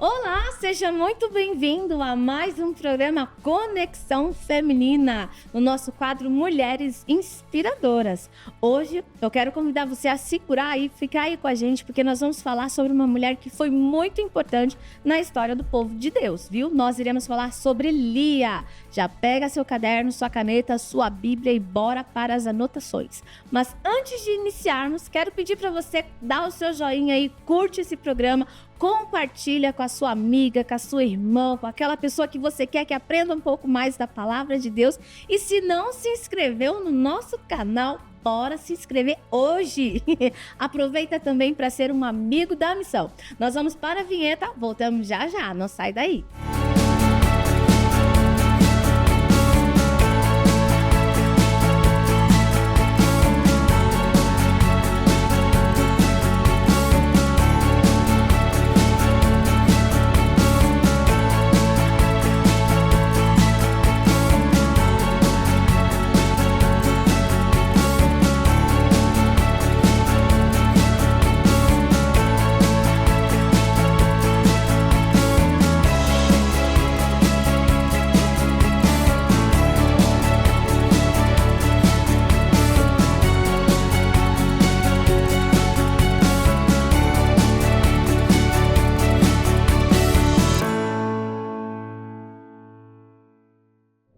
Olá, seja muito bem-vindo a mais um programa Conexão Feminina, no nosso quadro Mulheres Inspiradoras. Hoje eu quero convidar você a segurar e ficar aí com a gente, porque nós vamos falar sobre uma mulher que foi muito importante na história do povo de Deus, viu? Nós iremos falar sobre Lia. Já pega seu caderno, sua caneta, sua Bíblia e bora para as anotações. Mas antes de iniciarmos, quero pedir para você dar o seu joinha aí, curte esse programa, compartilha com a sua amiga, com a sua irmã, com aquela pessoa que você quer que aprenda um pouco mais da palavra de Deus. E se não se inscreveu no nosso canal, bora se inscrever hoje. Aproveita também para ser um amigo da missão. Nós vamos para a vinheta, voltamos já já, não sai daí.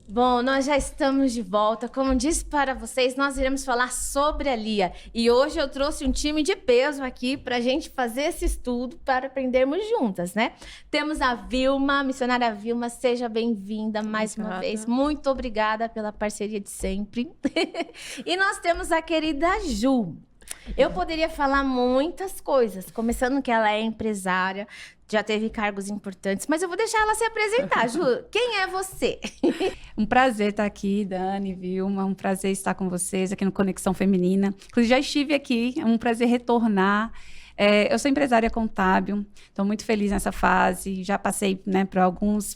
Bom, nós já estamos de volta. Como disse para vocês, nós iremos falar sobre a Lia. E hoje eu trouxe um time de peso aqui para a gente fazer esse estudo para aprendermos juntas, né? Temos a Vilma, missionária Vilma, seja bem-vinda mais uma vez. Muito obrigada pela parceria de sempre. E nós temos a querida Ju. Eu poderia falar muitas coisas, começando que ela é empresária, já teve cargos importantes, mas eu vou deixar ela se apresentar. Ju, quem é você? Um prazer estar aqui, Dani, Vilma, um prazer estar com vocês aqui no Conexão Feminina. Inclusive, já estive aqui, é um prazer retornar. Eu sou empresária contábil, estou muito feliz nessa fase, já passei, né, por alguns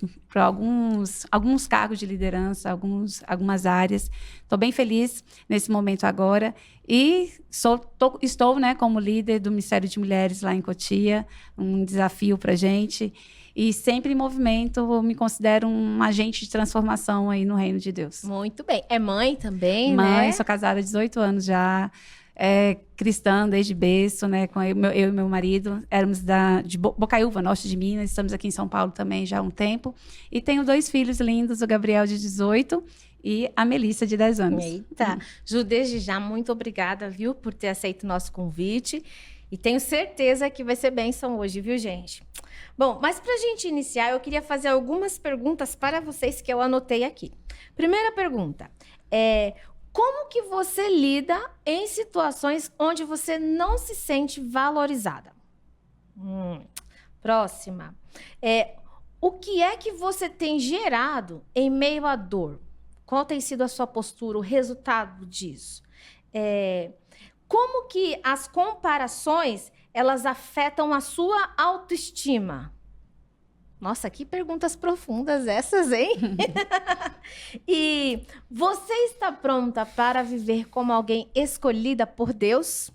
cargos de liderança, algumas áreas. Estou bem feliz nesse momento agora e estou, né, como líder do Ministério de Mulheres lá em Cotia, um desafio para a gente. E sempre em movimento, eu me considero um agente de transformação aí no Reino de Deus. Muito bem. É mãe também, mãe, né? Sou casada há 18 anos já. Cristã desde berço, né? Com eu e meu marido. Éramos de Bocaiúva, norte de Minas. Estamos aqui em São Paulo também já há um tempo. E tenho 2 filhos lindos, o Gabriel, de 18, e a Melissa, de 10 anos. Eita! Ju, desde já, muito obrigada, viu, por ter aceito o nosso convite. E tenho certeza que vai ser bênção hoje, viu, gente? Bom, mas para a gente iniciar, eu queria fazer algumas perguntas para vocês que eu anotei aqui. Primeira pergunta como que você lida em situações onde você não se sente valorizada? Próxima. O que é que você tem gerado em meio à dor? Qual tem sido a sua postura, o resultado disso? Como que as comparações, elas afetam a sua autoestima? Nossa, que perguntas profundas essas, hein? E você está pronta para viver como alguém escolhida por Deus?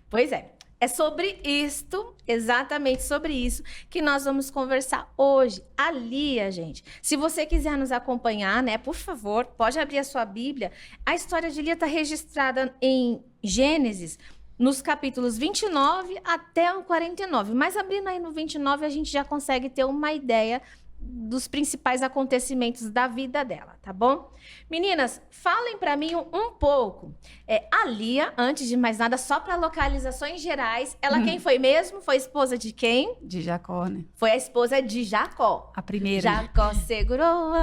Pois é sobre isto, exatamente sobre isso, que nós vamos conversar hoje. A Lia, gente, se você quiser nos acompanhar, né, por favor, pode abrir a sua Bíblia. A história de Lia está registrada em Gênesis, nos capítulos 29 até o 49. Mas abrindo aí no 29, a gente já consegue ter uma ideia dos principais acontecimentos da vida dela, tá bom? Meninas, falem para mim um pouco. A Lia, antes de mais nada, só para localizações gerais, ela quem foi mesmo? Foi esposa de quem? De Jacó, né? Foi a esposa de Jacó. A primeira. Jacó segurou.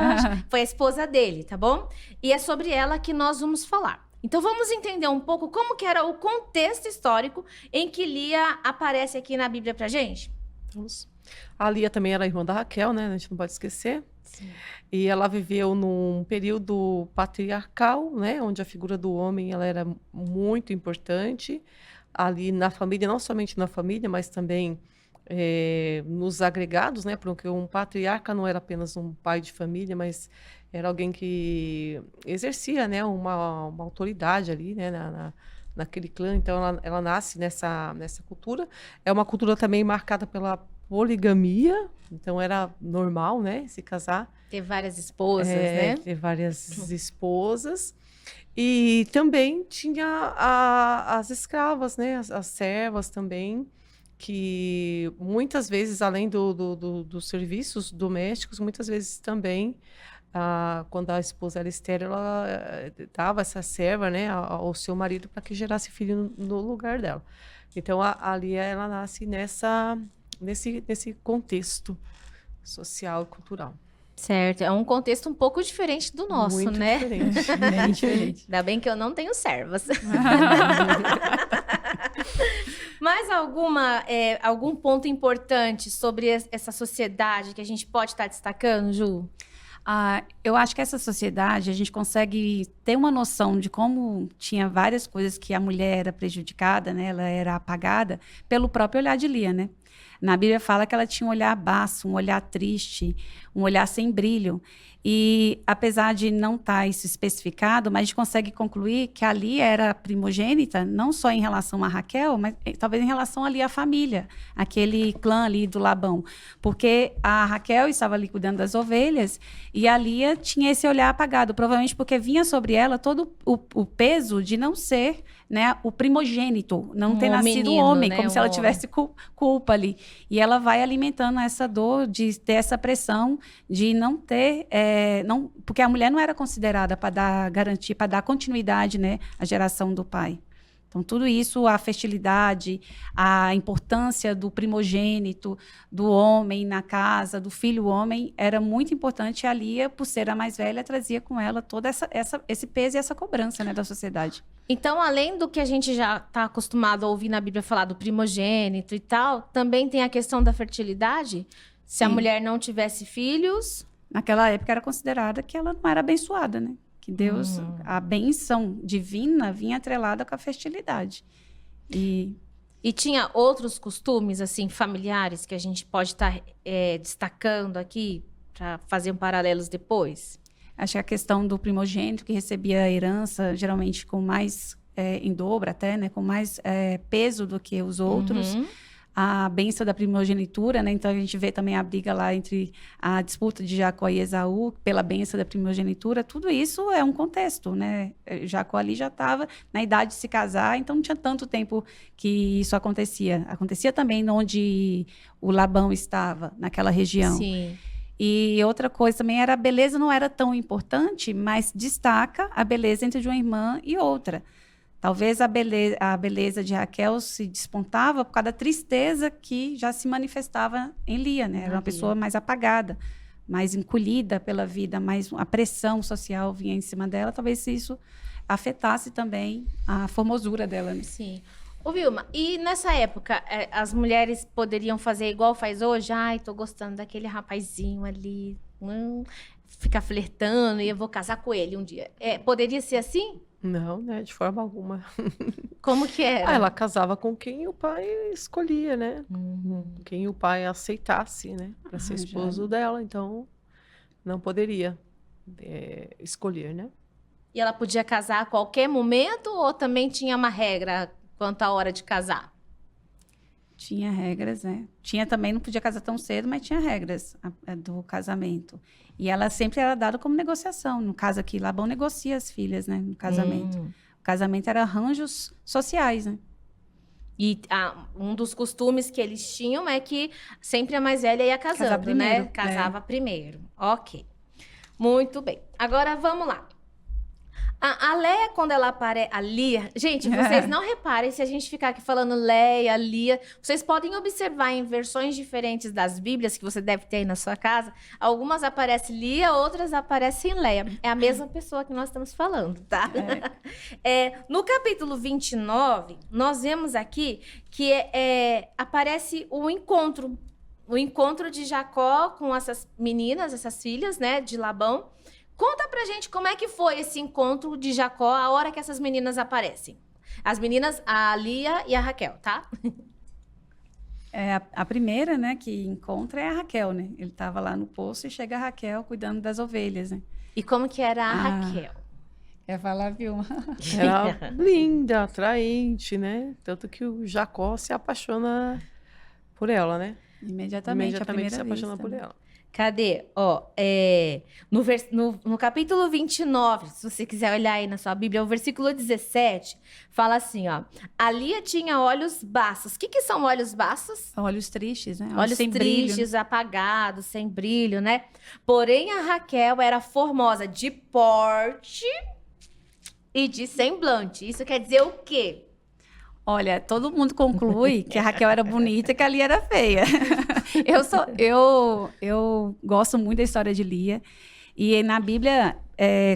Foi a esposa dele, tá bom? E é sobre ela que nós vamos falar. Então, vamos entender um pouco como que era o contexto histórico em que Lia aparece aqui na Bíblia pra gente? Vamos. A Lia também era irmã da Raquel, né? A gente não pode esquecer. Sim. E ela viveu num período patriarcal, né? Onde a figura do homem ela era muito importante. Ali na família, não somente na família, mas também nos agregados, né? Porque um patriarca não era apenas um pai de família, mas era alguém que exercia, né, uma autoridade ali, né, naquele clã. Então ela nasce nessa cultura. É uma cultura também marcada poligamia, então era normal, né, se casar. Ter várias esposas, né? Ter várias esposas. E também tinha as escravas, né, as servas também, que muitas vezes, além dos serviços domésticos, muitas vezes também, quando a esposa era estéril, ela dava essa serva, né, ao seu marido para que gerasse filho no lugar dela. Então, a Lia, ela nasce nesse contexto social e cultural. Certo, é um contexto um pouco diferente do nosso, Muito né? diferente. Bem diferente. Ainda bem que eu não tenho servas. Mais algum ponto importante sobre essa sociedade que a gente pode estar destacando, Ju? Eu acho que essa sociedade, a gente consegue ter uma noção de como tinha várias coisas que a mulher era prejudicada, né? Ela era apagada pelo próprio olhar de Lia, né? Na Bíblia fala que ela tinha um olhar baço, um olhar triste, um olhar sem brilho. E apesar de não estar isso especificado, mas a gente consegue concluir que ali era primogênita, não só em relação a Raquel, mas talvez em relação ali à família, aquele clã ali do Labão. Porque a Raquel estava ali cuidando das ovelhas e a Lia tinha esse olhar apagado, provavelmente porque vinha sobre ela todo o peso de não ser, né, o primogênito, não ter nascido menino, homem, né, como se ela tivesse culpa ali. E ela vai alimentando essa dor de ter essa pressão de não ter, porque a mulher não era considerada para dar garantia, para dar continuidade, né, à geração do pai. Então, tudo isso, a fertilidade, a importância do primogênito, do homem na casa, do filho homem, era muito importante. A Lia, por ser a mais velha, trazia com ela todo esse peso e essa cobrança, né, da sociedade. Então, além do que a gente já está acostumado a ouvir na Bíblia falar do primogênito e tal, também tem a questão da fertilidade? Se Sim. a mulher não tivesse filhos... Naquela época era considerada que ela não era abençoada, né? Que Deus, a bênção divina vinha atrelada com a fertilidade. E tinha outros costumes, assim, familiares que a gente pode estar destacando aqui para fazer um paralelos depois? acho que a questão do primogênito que recebia a herança, geralmente com mais, em dobro até, né? Com mais peso do que os outros. Uhum. A bênção da primogenitura, né? Então a gente vê também a briga lá entre a disputa de Jacó e Esaú pela bênção da primogenitura. Tudo isso é um contexto, né? Jacó ali já estava na idade de se casar, então não tinha tanto tempo que isso acontecia. Acontecia também onde o Labão estava, naquela região. Sim. E outra coisa também era a beleza não era tão importante, mas destaca a beleza entre de uma irmã e outra. Talvez a beleza de Raquel se despontava por causa da tristeza que já se manifestava em Lia, né? Era uma pessoa mais apagada, mais encolhida pela vida, mais a pressão social vinha em cima dela. Talvez isso afetasse também a formosura dela, né? Sim. Ô, Vilma, e nessa época, as mulheres poderiam fazer igual faz hoje? Ai, tô gostando daquele rapazinho ali, ficar flertando e eu vou casar com ele um dia. Poderia ser assim? Não, né? De forma alguma. Como que era? Ela casava com quem o pai escolhia, né? Quem o pai aceitasse, né? Para ser esposo dela. Então, não poderia escolher, né? E ela podia casar a qualquer momento ou também tinha uma regra quanto à hora de casar? Tinha regras, né? Tinha também, não podia casar tão cedo, mas tinha regras do casamento. E ela sempre era dada como negociação. No caso aqui, Labão negocia as filhas, né? No casamento. O casamento era arranjos sociais, né? E um dos costumes que eles tinham é que sempre a mais velha ia casando, Casar primeiro, né? Casava primeiro. Ok. Muito bem. Agora, vamos lá. A Léia, quando ela aparece... A Lia... Gente, vocês não reparem se a gente ficar aqui falando Léia, Lia. Vocês podem observar em versões diferentes das Bíblias, que você deve ter aí na sua casa. Algumas aparecem Lia, outras aparecem Léia. É a mesma pessoa que nós estamos falando, tá? No capítulo 29, nós vemos aqui que aparece o encontro. O encontro de Jacó com essas meninas, essas filhas, né, de Labão. Conta pra gente como é que foi esse encontro de Jacó a hora que essas meninas aparecem. As meninas, a Lia e a Raquel, tá? A primeira, né, que encontra é a Raquel, né? Ele estava lá no poço e chega a Raquel cuidando das ovelhas, né? E como que era a Raquel? Quer falar, Vilma? Era linda, atraente, né? Tanto que o Jacó se apaixona por ela, né? Imediatamente, a primeira se apaixona vista, por né? ela. Cadê? Ó, no capítulo 29, se você quiser olhar aí na sua Bíblia, o versículo 17 fala assim, ó. A Lia tinha olhos baços. O que que são olhos baços? Olhos tristes, né? Olhos sem brilho, né? tristes, apagados, sem brilho, né? Porém, a Raquel era formosa de porte e de semblante. Isso quer dizer o quê? Olha, todo mundo conclui que a Raquel era bonita e que a Lia era feia. Eu gosto muito da história de Lia. E na Bíblia,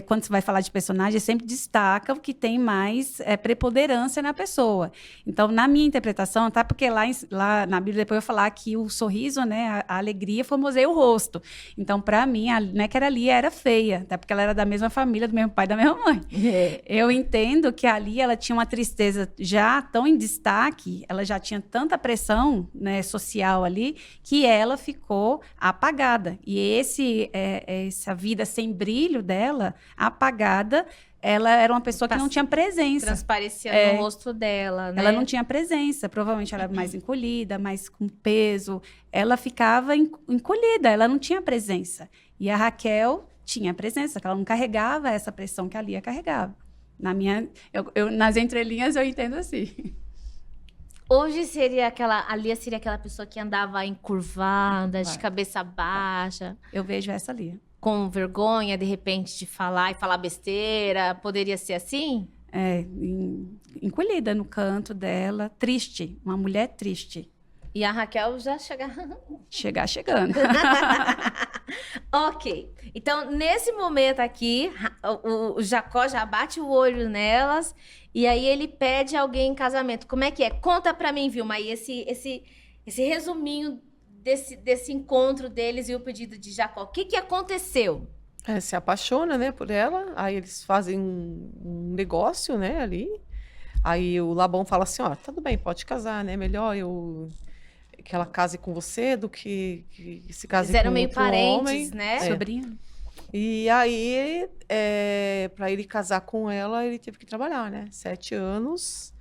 quando você vai falar de personagem, sempre destaca o que tem mais preponderância na pessoa. Então, na minha interpretação, tá? Porque lá na Bíblia depois eu vou falar que o sorriso, né, a alegria formoseia o rosto. Então, para mim, não é que a Lia era feia, até porque ela era da mesma família, do mesmo pai, da mesma mãe. Eu entendo que a Lia, ela tinha uma tristeza já tão em destaque, ela já tinha tanta pressão, né, social ali, que ela ficou apagada. E essa vida sem brilho dela, apagada, ela era uma pessoa que não tinha presença. Transparecia no rosto dela, né? Ela não tinha presença, provavelmente ela era mais encolhida, mais com peso. Ela ficava encolhida, ela não tinha presença. E a Raquel tinha presença, que ela não carregava essa pressão que a Lia carregava. Nas entrelinhas eu entendo assim. Hoje a Lia seria aquela pessoa que andava encurvada, de cabeça baixa, Eu vejo essa Lia. com vergonha, de repente, de falar e falar besteira. Poderia ser assim? Encolhida no canto dela, triste, uma mulher triste. E a Raquel já chegava... Chegando. Ok. Então, nesse momento aqui, o Jacó já bate o olho nelas e aí ele pede alguém em casamento. Como é que é? Conta pra mim, Vilma, aí esse resuminho desse encontro deles e o pedido de Jacó. O que que aconteceu? Se apaixona, né, por ela. Aí eles fazem um negócio, né, ali. Aí o Labão fala assim, ó, tudo bem, pode casar, né? Melhor que ela case com você do que se case Eles eram com meio outro parentes, homem. né? Sobrinha. E aí, para ele casar com ela, ele teve que trabalhar, né? 7 anos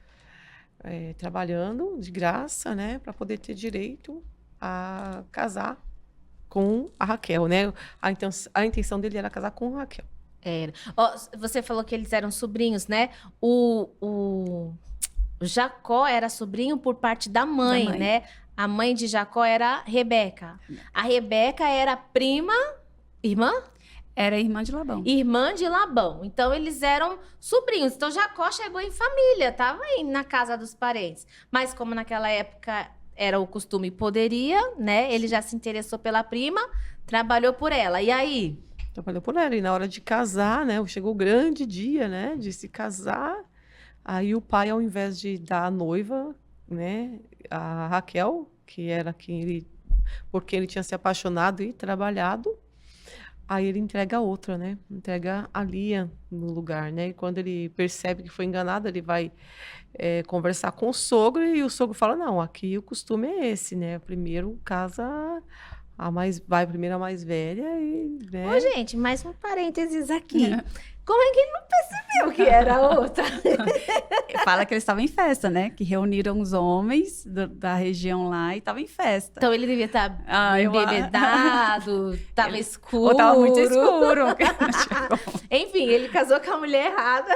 trabalhando de graça, né? Para poder ter direito a casar com a Raquel, né? A intenção dele era casar com a Raquel. Era. Ó, você falou que eles eram sobrinhos, né? O Jacó era sobrinho por parte da mãe, né? A mãe de Jacó era Rebeca. A Rebeca era irmã? Era irmã de Labão. Irmã de Labão. Então, eles eram sobrinhos. Então, Jacó chegou em família, estava aí na casa dos parentes. Mas como naquela época era o costume, poderia, né? Ele já se interessou pela prima, trabalhou por ela. E aí? Trabalhou por ela. E na hora de casar, né? Chegou o grande dia, né? De se casar. Aí o pai, ao invés de dar a noiva, né? A Raquel, que era porque ele tinha se apaixonado e trabalhado, aí ele entrega a outra, né? Entrega a Lia no lugar, né? E quando ele percebe que foi enganado, ele vai conversar com o sogro e o sogro fala, não, aqui o costume é esse, né? Primeiro casa primeiro a mais velha e, né? Ô, gente, mais um parênteses aqui. Como é que ele não percebeu que era a outra? Fala que eles estavam em festa, né? Que reuniram os homens da região lá e estavam em festa. Então ele devia estar embebedado, tava escuro. Ou tava muito escuro. Enfim, ele casou com a mulher errada.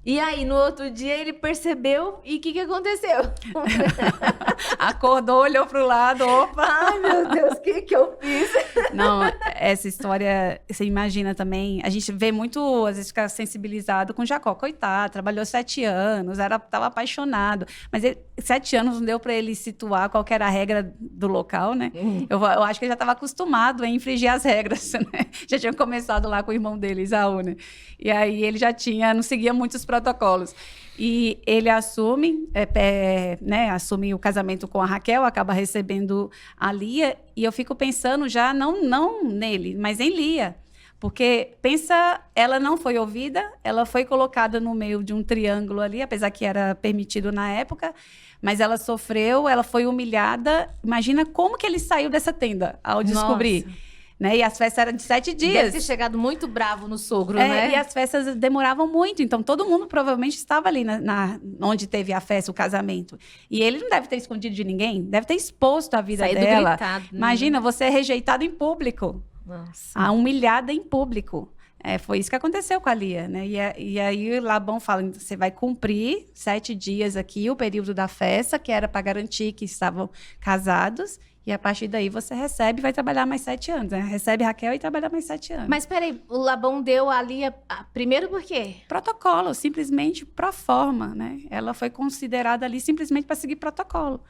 E aí, no outro dia, ele percebeu e o que aconteceu? Acordou, olhou pro lado, opa! Ai, meu Deus, o que eu fiz? Não, essa história, você imagina também, a gente vê muito, às vezes, ficar sensibilizado com Jacó. Coitado, trabalhou 7 anos, estava apaixonado. Mas 7 anos não deu para ele situar qual que era a regra do local, né? Eu acho que ele já estava acostumado a infringir as regras, né? Já tinha começado lá com o irmão dele, Isaú, né? E aí ele não seguia muitos protocolos. E ele assume o casamento com a Raquel, acaba recebendo a Lia, e eu fico pensando já não nele, mas em Lia. Porque, ela não foi ouvida, ela foi colocada no meio de um triângulo ali, apesar que era permitido na época, mas ela sofreu, ela foi humilhada. Imagina como que ele saiu dessa tenda ao descobrir. Nossa. né? E as festas eram de 7 dias. Deve ter chegado muito bravo no sogro, né? E as festas demoravam muito, então todo mundo provavelmente estava ali onde teve a festa, o casamento. E ele não deve ter escondido de ninguém, deve ter exposto a vida Saído dela. gritado, né? Imagina, você é rejeitado em público, Nossa. humilhada em público. Foi isso que aconteceu com a Lia, né? E aí Labão fala, você vai cumprir 7 dias aqui, o período da festa, que era para garantir que estavam casados. E a partir daí você recebe e vai trabalhar mais 7 anos, né? Recebe Raquel e trabalha mais 7 anos. Mas peraí, o Labão deu a Lia primeiro por quê? Protocolo, simplesmente pro forma, né? Ela foi considerada ali simplesmente para seguir protocolo.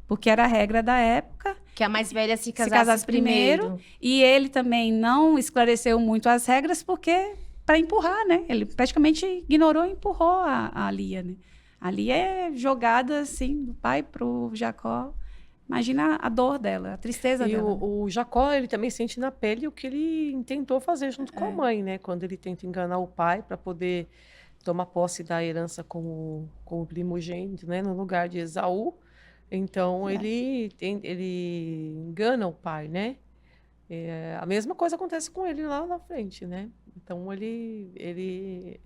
Porque era a regra da época. Que a mais velha se casasse primeiro. E ele também não esclareceu muito as regras porque para empurrar, né? Ele praticamente ignorou e empurrou a Lia, né? A Lia é jogada assim do pai pro Jacó. Imagina a dor dela, a tristeza dela. E o Jacó, ele também sente na pele o que ele tentou fazer junto com a mãe, né? Quando ele tenta enganar o pai para poder tomar posse da herança como primogênito, né? No lugar de Esaú. Então, ele engana o pai, né? A mesma coisa acontece com ele lá na frente, né? Então, ele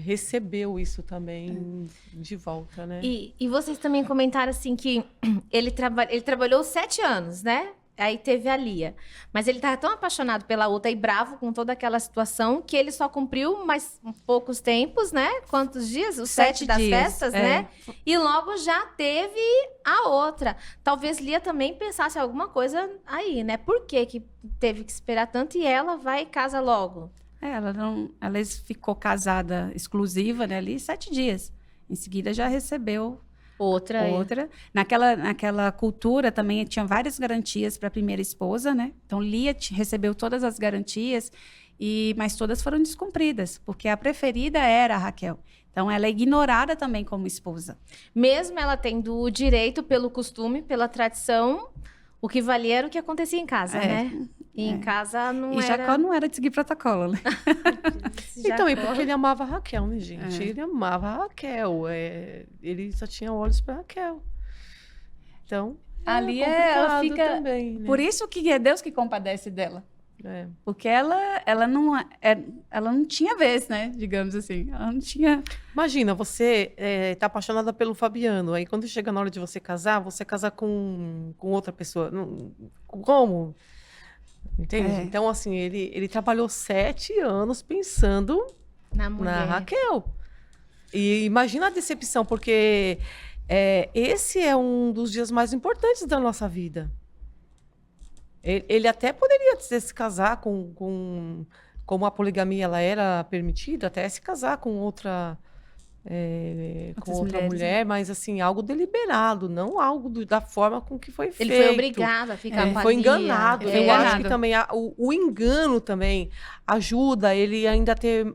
recebeu isso também de volta, né? E vocês também comentaram assim que ele trabalhou 7 anos, né? Aí teve a Lia. Mas ele estava tão apaixonado pela outra e bravo com toda aquela situação que ele só cumpriu mais poucos tempos, né? Quantos dias? Os 7 das festas, né? E logo já teve a outra. Talvez Lia também pensasse alguma coisa aí, né? Por que teve que esperar tanto e ela vai e casa logo? Ela ficou casada exclusiva, né, ali 7 dias. Em seguida já recebeu outra. Naquela cultura também tinha várias garantias para a primeira esposa, né? Então Lia recebeu todas as garantias, mas todas foram descumpridas, porque a preferida era a Raquel. Então ela é ignorada também como esposa. Mesmo ela tendo o direito pelo costume, pela tradição, o que valia era o que acontecia em casa, né? E em casa não era... E Jacó não era de seguir protocolo, né? Então, e porque ele amava a Raquel, né, gente? Ele amava a Raquel. Ele só tinha olhos para Raquel. Então, ali ela fica... também, né? Por isso que é Deus que compadece dela. Porque ela não tinha vez, né? Digamos assim. Ela não tinha... Imagina, você tá apaixonada pelo Fabiano. Aí, quando chega na hora de você casar com outra pessoa. Como? Entende? Então, assim, ele trabalhou 7 anos pensando na Raquel. E imagina a decepção, porque esse é um dos dias mais importantes da nossa vida. Ele até poderia se casar como a poligamia ela era permitida, até se casar com outra mulher, mas assim, algo deliberado, não algo da forma com que foi feito. Ele foi obrigado a ficar com a foi Lia. enganado. Eu acho que também o engano também ajuda ele ainda a ter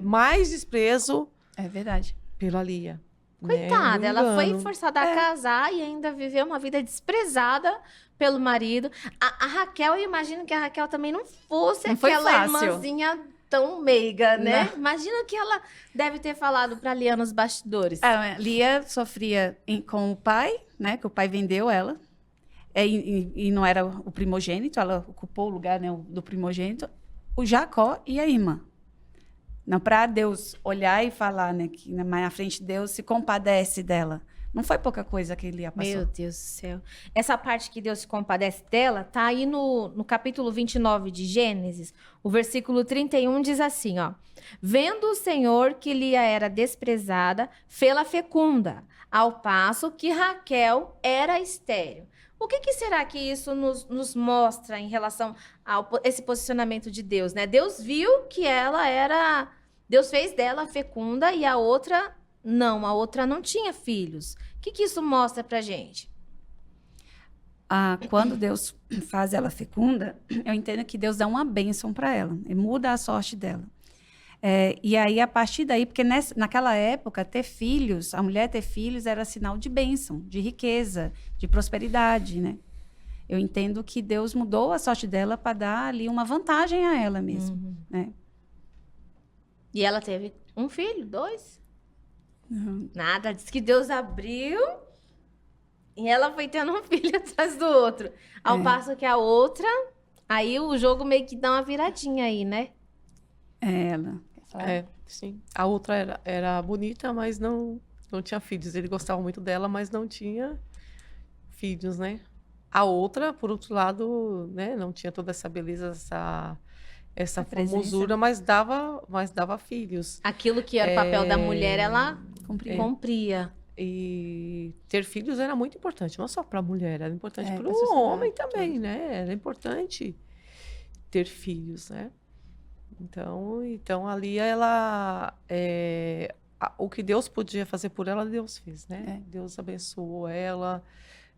mais desprezo. É verdade. Pela Lia. Coitada, ela foi forçada a casar e ainda viveu uma vida desprezada pelo marido. A Raquel, eu imagino que a Raquel também não fosse aquela irmãzinha tão meiga, né? Não. Imagina o que ela deve ter falado para Lia nos bastidores. Lia sofria com o pai, né? Que o pai vendeu ela. E não era o primogênito, ela ocupou o lugar, né, do primogênito. O Jacó e a irmã. Não, para Deus olhar e falar, né, que na frente de Deus se compadece dela. Não foi pouca coisa que Lia passou. Meu Deus do céu. Essa parte que Deus se compadece dela tá aí no capítulo 29 de Gênesis. O versículo 31 diz assim, ó. Vendo o Senhor que Lia era desprezada, fê-la fecunda, ao passo que Raquel era estéril. O que será que isso nos mostra em relação a esse posicionamento de Deus, né? Deus viu que ela era... Deus fez dela fecunda e a outra não tinha filhos. O que isso mostra pra gente? Quando Deus faz ela fecunda, eu entendo que Deus dá uma bênção para ela. Ele muda a sorte dela. E aí, a partir daí, porque naquela época, a mulher ter filhos era sinal de bênção, de riqueza, de prosperidade, né? Eu entendo que Deus mudou a sorte dela para dar ali uma vantagem a ela mesmo, né? E ela teve um filho, 2? Uhum. Nada, diz que Deus abriu e ela foi tendo um filho atrás do outro. Ao passo que a outra Aí o jogo meio que dá uma viradinha aí, né? Ela. Sim. A outra era bonita, mas não tinha filhos. Ele gostava muito dela, mas não tinha filhos, né? A outra, por outro lado, né, não tinha toda essa beleza, essa presença. formosura, mas dava filhos. Aquilo que era o papel da mulher, ela cumpria. E ter filhos era muito importante, não só para a mulher, era importante para pra o sociedade, homem também, né? Era importante ter filhos, né? Então ali o que Deus podia fazer por ela, Deus fez, né? Deus abençoou ela,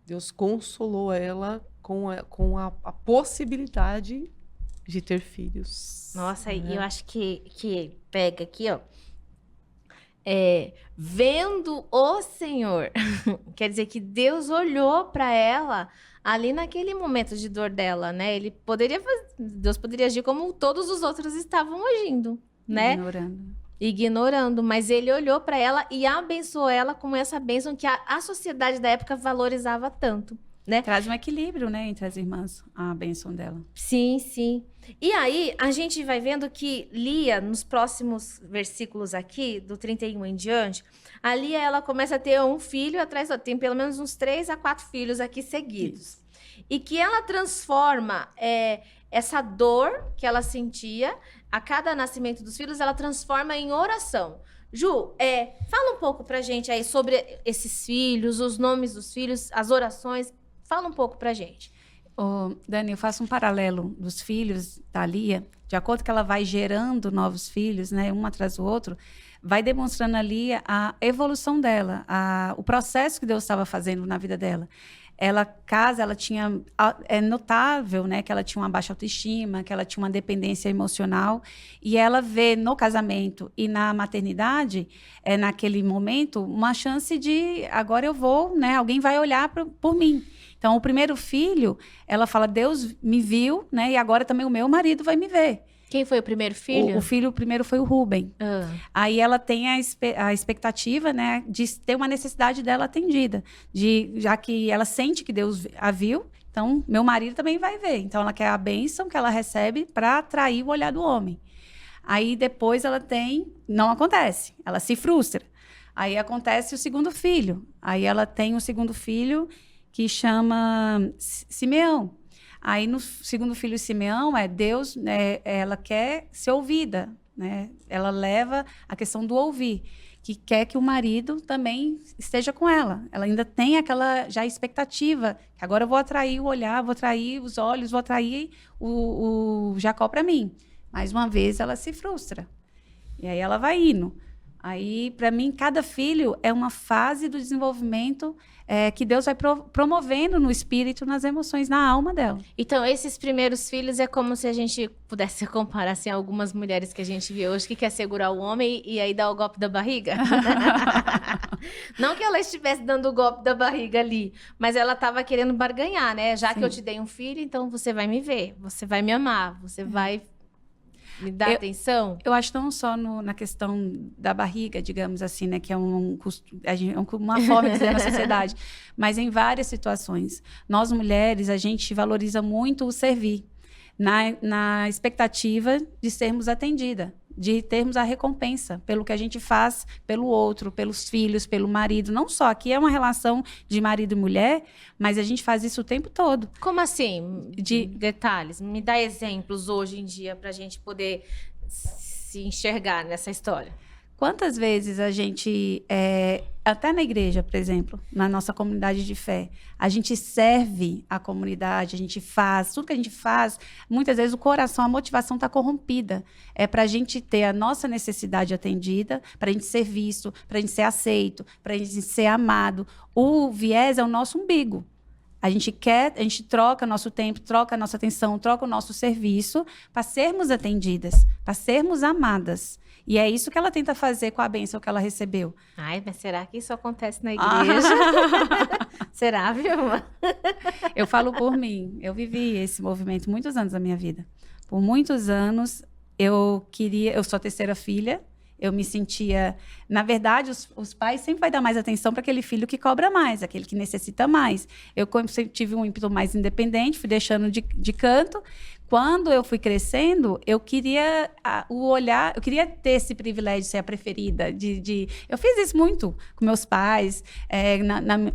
Deus consolou ela com a possibilidade de ter filhos. Nossa, e eu acho que pega aqui, ó. Vendo o Senhor. Quer dizer que Deus olhou para ela ali naquele momento de dor dela, né? Deus poderia agir como todos os outros estavam agindo, né? Ignorando, mas ele olhou para ela e abençoou ela com essa bênção que a sociedade da época valorizava tanto, né? Traz um equilíbrio, né, entre as irmãs, a bênção dela. Sim, sim. E aí, a gente vai vendo que Lia, nos próximos versículos aqui, do 31 em diante, a Lia, ela começa a ter um filho atrás, tem pelo menos uns 3 a 4 filhos aqui seguidos. Isso. E que ela transforma essa dor que ela sentia, a cada nascimento dos filhos, ela transforma em oração. Ju, fala um pouco pra gente aí sobre esses filhos, os nomes dos filhos, as orações. Fala um pouco pra gente. Dani, eu faço um paralelo dos filhos da Lia, de acordo que ela vai gerando novos filhos, né, um atrás do outro, vai demonstrando ali a evolução dela, o processo que Deus estava fazendo na vida dela. Ela tinha, é notável, né, que ela tinha uma baixa autoestima, que ela tinha uma dependência emocional, e ela vê no casamento e na maternidade, naquele momento, uma chance de, agora eu vou, né, alguém vai olhar por mim. Então, o primeiro filho, ela fala, Deus me viu, né, e agora também o meu marido vai me ver. Quem foi o primeiro filho? O primeiro foi o Rubem. Aí ela tem a expectativa, né, de ter uma necessidade dela atendida. Já que ela sente que Deus a viu, então meu marido também vai ver. Então ela quer a bênção que ela recebe para atrair o olhar do homem. Aí depois não acontece, ela se frustra. Aí acontece o segundo filho. Aí ela tem o segundo filho que chama Simeão. Aí, no segundo filho, Simeão, Deus, né, ela quer ser ouvida, né? Ela leva a questão do ouvir, que quer que o marido também esteja com ela. Ela ainda tem aquela já expectativa, que agora eu vou atrair o olhar, vou atrair os olhos, vou atrair o Jacó para mim. Mais uma vez, ela se frustra. E aí ela vai indo. Aí, para mim, cada filho é uma fase do desenvolvimento que Deus vai promovendo no espírito, nas emoções, na alma dela. Então, esses primeiros filhos é como se a gente pudesse comparar assim, algumas mulheres que a gente vê hoje que quer segurar o homem e aí dá o golpe da barriga. Não que ela estivesse dando o golpe da barriga ali, mas ela estava querendo barganhar, né? Já que eu te dei um filho, então você vai me ver, você vai me amar, você vai me dá atenção? Eu acho não só na questão da barriga, digamos assim, né, que é uma forma de dizer na sociedade, mas em várias situações. Nós, mulheres, a gente valoriza muito o servir, na expectativa de sermos atendidas, de termos a recompensa pelo que a gente faz pelo outro, pelos filhos, pelo marido. Não só, aqui é uma relação de marido e mulher, mas a gente faz isso o tempo todo. Como assim? Detalhes. Me dá exemplos hoje em dia para a gente poder se enxergar nessa história. Quantas vezes a gente, até na igreja, por exemplo, na nossa comunidade de fé, a gente serve a comunidade, a gente faz, tudo que a gente faz, muitas vezes o coração, a motivação está corrompida. É para a gente ter a nossa necessidade atendida, para a gente ser visto, para a gente ser aceito, para a gente ser amado. O viés é o nosso umbigo. A gente troca nosso tempo, troca nossa atenção, troca o nosso serviço para sermos atendidas, para sermos amadas. E é isso que ela tenta fazer com a bênção que ela recebeu. Ai, mas será que isso acontece na igreja? Será, Vilma? Eu falo por mim. Eu vivi esse movimento muitos anos da minha vida. Por muitos anos, eu sou a terceira filha. Eu me sentia Na verdade, os pais sempre vai dar mais atenção para aquele filho que cobra mais, aquele que necessita mais. Eu, como sempre tive um ímpeto mais independente, fui deixando de canto. Quando eu fui crescendo, eu queria eu queria ter esse privilégio de ser a preferida. Eu fiz isso muito com meus pais,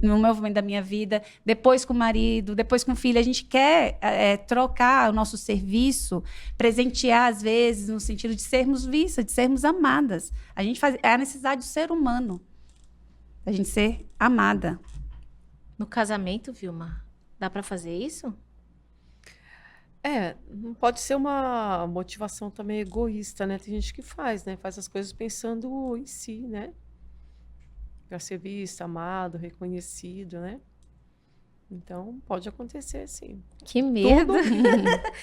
no movimento da minha vida, depois com o marido, depois com o filho. A gente quer trocar o nosso serviço, presentear às vezes, no sentido de sermos vistas, de sermos amadas. É a necessidade do ser humano, da gente ser amada. No casamento, Vilma, dá para fazer isso? Não pode ser uma motivação também egoísta, né? Tem gente que faz, né? Faz as coisas pensando em si, né? Para ser visto, amado, reconhecido, né? Então, pode acontecer, sim. Que medo!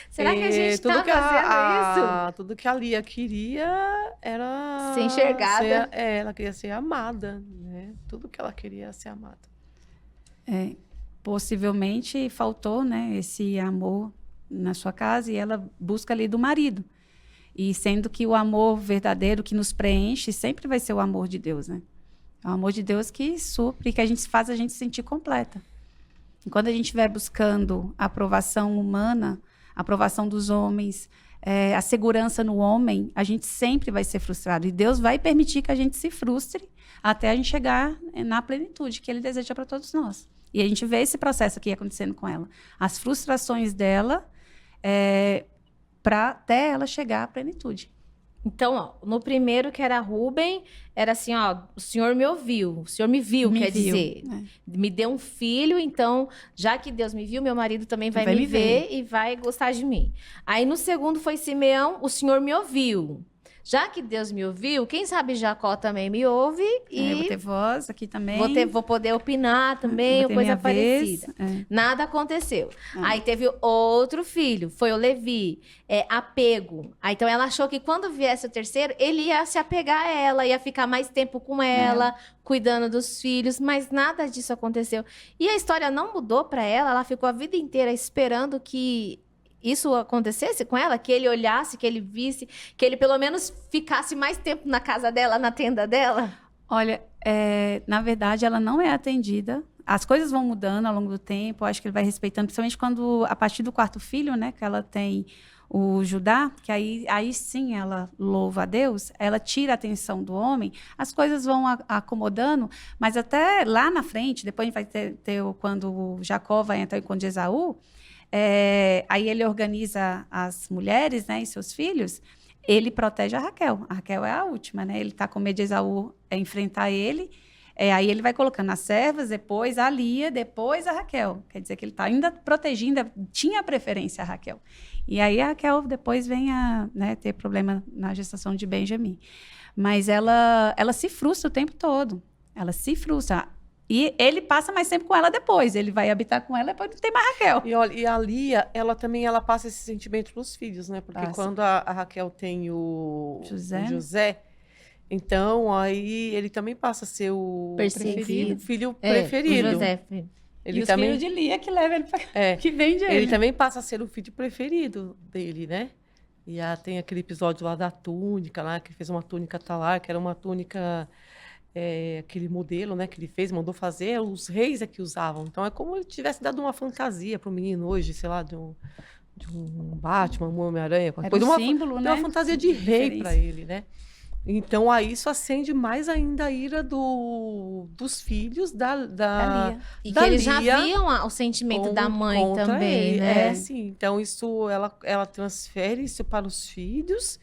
Será que a gente está fazendo isso? Tudo que a Lia queria era... Ser enxergada. Ela queria ser amada, né? Tudo que ela queria era ser amada. Possivelmente faltou, né, esse amor na sua casa e ela busca ali do marido. E sendo que o amor verdadeiro que nos preenche sempre vai ser o amor de Deus, né? É o amor de Deus que supre, que faz a gente se sentir completa. E quando a gente estiver buscando a aprovação humana, a aprovação dos homens, a segurança no homem, a gente sempre vai ser frustrado. E Deus vai permitir que a gente se frustre até a gente chegar na plenitude que Ele deseja para todos nós. E a gente vê esse processo aqui acontecendo com ela. As frustrações dela, para até ela chegar à plenitude. Então, ó, no primeiro, que era Rubem, era assim, ó, o senhor me ouviu, o senhor me viu, quer dizer, me deu um filho, então, já que Deus me viu, meu marido também vai me ver e vai gostar de mim. Aí, no segundo foi Simeão, o senhor me ouviu. Já que Deus me ouviu, quem sabe Jacó também me ouve e... eu vou ter voz aqui também. Vou poder opinar também, ou coisa parecida. Nada aconteceu. Aí teve outro filho, foi o Levi, apego. Aí, então ela achou que quando viesse o terceiro, ele ia se apegar a ela, ia ficar mais tempo com ela, cuidando dos filhos, mas nada disso aconteceu. E a história não mudou para ela, ela ficou a vida inteira esperando que isso acontecesse com ela, que ele olhasse, que ele visse, que ele pelo menos ficasse mais tempo na casa dela, na tenda dela? Olha, na verdade, ela não é atendida. As coisas vão mudando ao longo do tempo, acho que ele vai respeitando, principalmente quando, a partir do quarto filho, né, que ela tem o Judá, que aí sim ela louva a Deus, ela tira a atenção do homem, as coisas vão acomodando, mas até lá na frente, depois a gente vai ter quando o Jacó vai entrar em encontro de Esaú, aí ele organiza as mulheres, né, e seus filhos, ele protege a Raquel. A Raquel é a última, né? Ele está com medo de Esaú enfrentar ele, aí ele vai colocando as servas, depois a Lia, depois a Raquel. Quer dizer que ele está ainda protegendo, tinha preferência a Raquel. E aí a Raquel depois vem a ter problema na gestação de Benjamim. Mas ela se frustra o tempo todo. Ela se frustra. E ele passa mais tempo com ela depois. Ele vai habitar com ela, depois não tem mais Raquel. E olha, e a Lia, ela também passa esse sentimento para os filhos, né? Porque quando a Raquel tem o José, então aí ele também passa a ser o filho preferido. O José. Ele também... os filhos de Lia que leva ele para... que vende ele. Ele também passa a ser o filho preferido dele, né? E tem aquele episódio lá da túnica, lá, que fez uma túnica talar, que era uma túnica... aquele modelo, né, que ele fez, mandou fazer, os reis é que usavam. Então é como ele tivesse dado uma fantasia para o menino hoje, sei lá, de um Batman, um Homem-Aranha, qualquer coisa. Símbolo, né? Uma fantasia de rei para ele, né? Então aí isso acende mais ainda a ira dos filhos da Lia. E que eles já viam o sentimento da mãe também, ele, né? Sim. Então isso ela transfere isso para os filhos,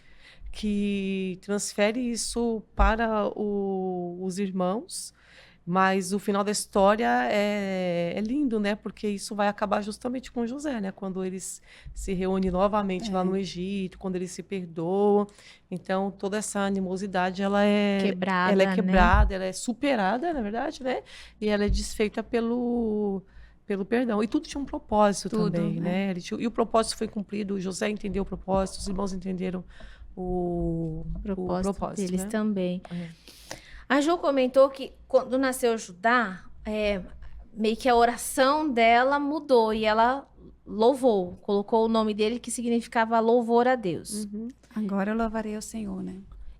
que transfere isso para os irmãos, mas o final da história é lindo, né? Porque isso vai acabar justamente com José, né? Quando eles se reúnem novamente lá no Egito, quando eles se perdoam. Então, toda essa animosidade, ela é quebrada, né? Ela é superada, na verdade, né? E ela é desfeita pelo perdão. E tudo tinha um propósito também, né? E o propósito foi cumprido, o José entendeu o propósito, os irmãos entenderam o propósito deles, né? Também. É. A Jo comentou que quando nasceu Judá, meio que a oração dela mudou e ela louvou, colocou o nome dele que significava louvor a Deus. Agora eu louvarei ao Senhor, né?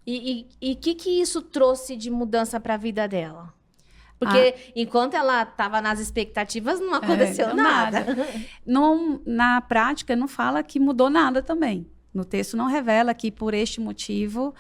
E o que isso trouxe de mudança para a vida dela? Porque enquanto ela estava nas expectativas, não aconteceu nada. Não, na prática, não fala que mudou nada também. No texto não revela que por este motivo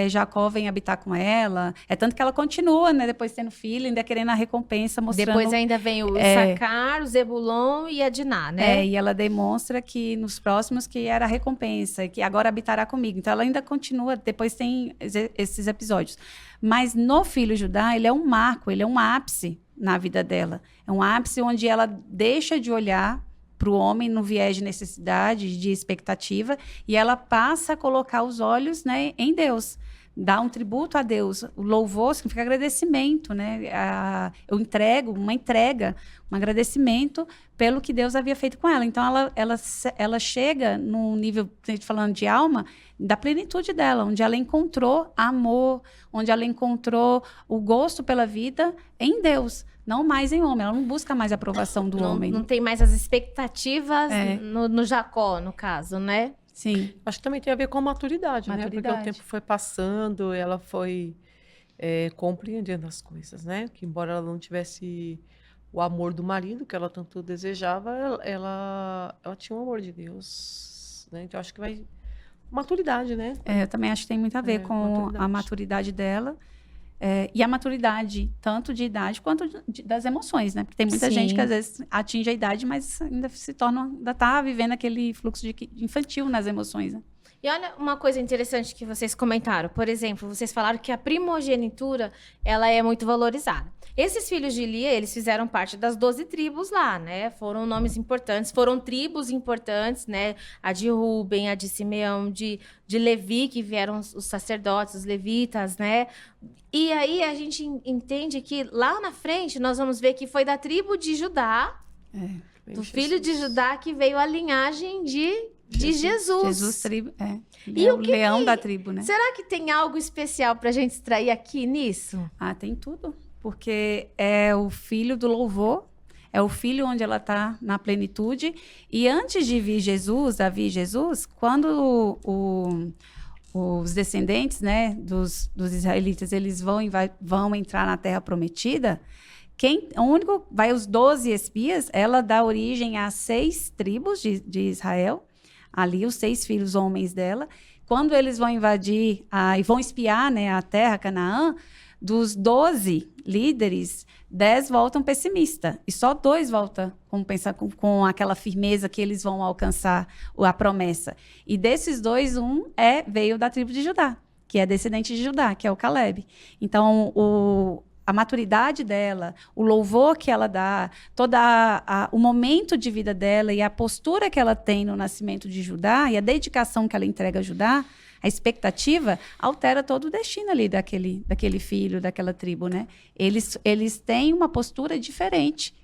Jacó vem habitar com ela. É tanto que ela continua, né? Depois tendo filho, ainda querendo a recompensa, mostrando... Depois ainda vem o Issacar, o Zebulon e a Diná, né? E ela demonstra que nos próximos que era a recompensa, que agora habitará comigo. Então ela ainda continua, depois tem esses episódios. Mas no filho Judá, ele é um marco, ele é um ápice na vida dela. É um ápice onde ela deixa de olhar para o homem no viés de necessidade, de expectativa, e ela passa a colocar os olhos, né, em Deus. Dá um tributo a Deus. O louvor significa agradecimento, né? Eu entrego, um agradecimento pelo que Deus havia feito com ela. Então, ela chega num nível, falando de alma, da plenitude dela, onde ela encontrou amor, onde ela encontrou o gosto pela vida em Deus, não mais em homem. Ela não busca mais a aprovação do homem. Não tem mais as expectativas no Jacó, no caso, né? Sim. Acho que também tem a ver com a maturidade, né? Porque o tempo foi passando, ela foi compreendendo as coisas, né? Que embora ela não tivesse o amor do marido, que ela tanto desejava, ela tinha o amor de Deus, né? Então, acho que vai... Maturidade, né? Eu também acho que tem muito a ver com a maturidade dela. E a maturidade, tanto de idade quanto das emoções, né? Porque tem muita gente que às vezes atinge a idade, mas ainda ainda tá vivendo aquele fluxo infantil nas emoções, né? E olha uma coisa interessante que vocês comentaram. Por exemplo, vocês falaram que a primogenitura, ela é muito valorizada. Esses filhos de Lia, eles fizeram parte das 12 tribos lá, né? Foram nomes importantes, foram tribos importantes, né? A de Ruben, a de Simeão, de Levi, que vieram os sacerdotes, os levitas, né? E aí a gente entende que lá na frente nós vamos ver que foi da tribo de Judá, do filho de Judá, que veio a linhagem de Jesus. Jesus, tribo, e o leão da tribo, né? Será que tem algo especial para a gente extrair aqui nisso? Tem tudo. Porque é o filho do louvor, é o filho onde ela está na plenitude. E antes de vir Jesus, quando os descendentes, né, dos israelitas, eles vão entrar na terra prometida, os 12 espias, ela dá origem a 6 tribos de Israel, ali os 6 filhos homens dela. Quando eles vão invadir e vão espiar, né, a terra, Canaã, dos 12 líderes, 10 voltam pessimistas. E só 2 voltam com aquela firmeza que eles vão alcançar a promessa. E desses 2, veio da tribo de Judá, que é descendente de Judá, que é o Caleb. Então, a maturidade dela, o louvor que ela dá, o momento de vida dela e a postura que ela tem no nascimento de Judá e a dedicação que ela entrega a Judá, a expectativa altera todo o destino ali daquele filho, daquela tribo, né? Eles têm uma postura diferente,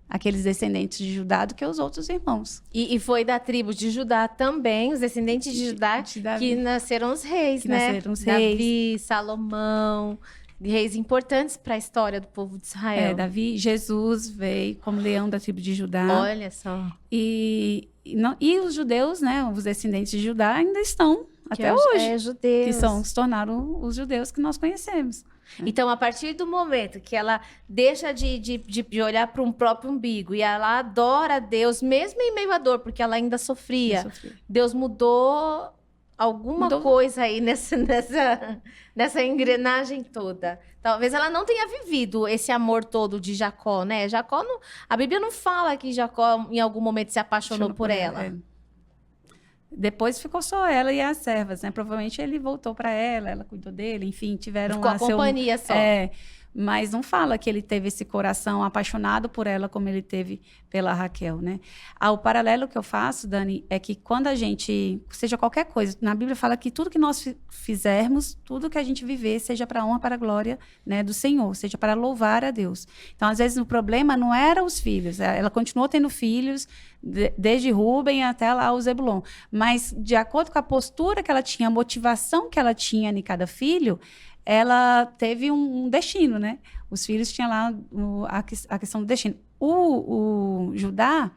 aqueles descendentes de Judá, do que os outros irmãos. E foi da tribo de Judá também, os descendentes de Judá, que nasceram os reis, né? Nasceram os reis. Davi, Salomão, reis importantes para a história do povo de Israel. Davi, Jesus veio como leão da tribo de Judá. Olha só. E os judeus, né? Os descendentes de Judá ainda estão até hoje. Judeus. Que se tornaram os judeus que nós conhecemos. Então, a partir do momento que ela deixa de olhar para um próprio umbigo e ela adora a Deus, mesmo em meio à dor, porque ela ainda sofria. Deus mudou alguma coisa aí nessa engrenagem toda. Talvez ela não tenha vivido esse amor todo de Jacó, né? A Bíblia não fala que Jacó em algum momento se apaixonou por ela. Depois ficou só ela e as servas, né? Provavelmente ele voltou para ela cuidou dele, enfim, tiveram ficou a companhia só. Mas não fala que ele teve esse coração apaixonado por ela como ele teve pela Raquel, né? O paralelo que eu faço, Dani, é que quando a gente, seja qualquer coisa, na Bíblia fala que tudo que nós fizermos, tudo que a gente viver, seja para a honra, para a glória, né, do Senhor, seja para louvar a Deus. Então, às vezes, o problema não era os filhos, ela continuou tendo filhos, desde Ruben até lá o Zebulon, mas de acordo com a postura que ela tinha, a motivação que ela tinha em cada filho, ela teve um destino, né? Os filhos tinham lá a questão do destino. O Judá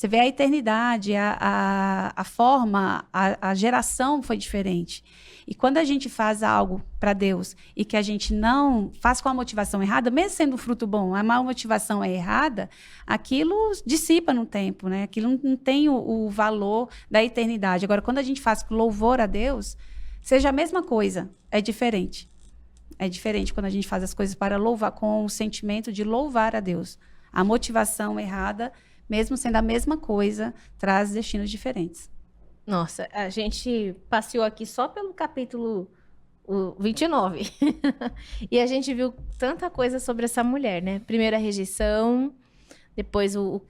Você vê a eternidade, a forma, a geração foi diferente. E quando a gente faz algo para Deus e que a gente não faz com a motivação errada, mesmo sendo um fruto bom, a má motivação é errada, aquilo dissipa no tempo, né? Aquilo não tem o valor da eternidade. Agora, quando a gente faz com louvor a Deus, seja a mesma coisa, é diferente. É diferente quando a gente faz as coisas para louvar, com o sentimento de louvar a Deus. A motivação errada, mesmo sendo a mesma coisa, traz destinos diferentes. Nossa, a gente passeou aqui só pelo capítulo 29. E a gente viu tanta coisa sobre essa mulher, né? Primeiro a rejeição, depois o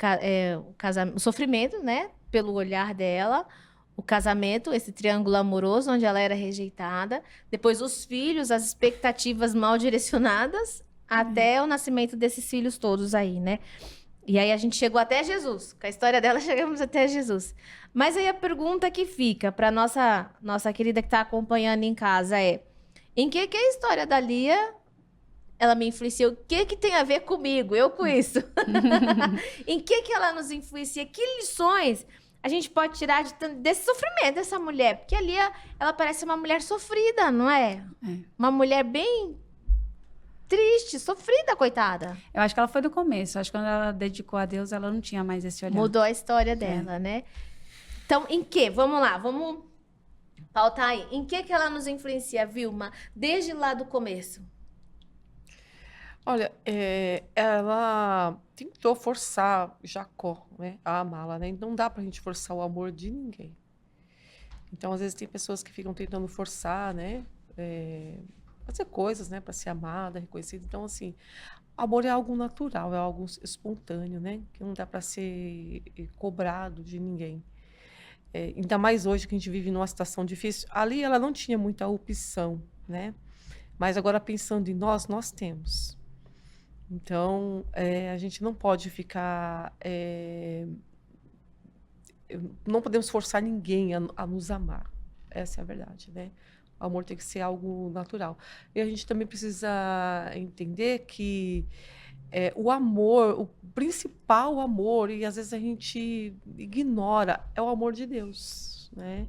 sofrimento, né? Pelo olhar dela, o casamento, esse triângulo amoroso onde ela era rejeitada, depois os filhos, as expectativas mal direcionadas, até o nascimento desses filhos todos aí, né? E aí a gente chegou até Jesus. Com a história dela, chegamos até Jesus. Mas aí a pergunta que fica para nossa querida que está acompanhando em casa é: em que a história da Lia, ela me influenciou? O que tem a ver comigo? Eu com isso. Em que ela nos influencia? Que lições a gente pode tirar desse sofrimento dessa mulher? Porque a Lia, ela parece uma mulher sofrida, não é? Uma mulher bem triste, sofrida, coitada. Eu acho que ela foi do começo. Eu acho que quando ela dedicou a Deus, ela não tinha mais esse olhar. Mudou a história dela, né? Então, em que? Vamos lá, vamos pautar aí. Em que ela nos influencia, Vilma, desde lá do começo? Olha, ela tentou forçar Jacó, né, a amá-la, né? Não dá pra gente forçar o amor de ninguém. Então, às vezes, tem pessoas que ficam tentando forçar, né? Fazer coisas, né, para ser amada, reconhecida. Então, assim, amor é algo natural, é algo espontâneo, né? Que não dá para ser cobrado de ninguém. Ainda mais hoje que a gente vive numa situação difícil. Ali ela não tinha muita opção, né? Mas agora pensando em nós temos. Então, a gente não pode ficar... não podemos forçar ninguém a nos amar. Essa é a verdade, né? O amor tem que ser algo natural. E a gente também precisa entender que o amor, o principal amor, e às vezes a gente ignora, é o amor de Deus, né?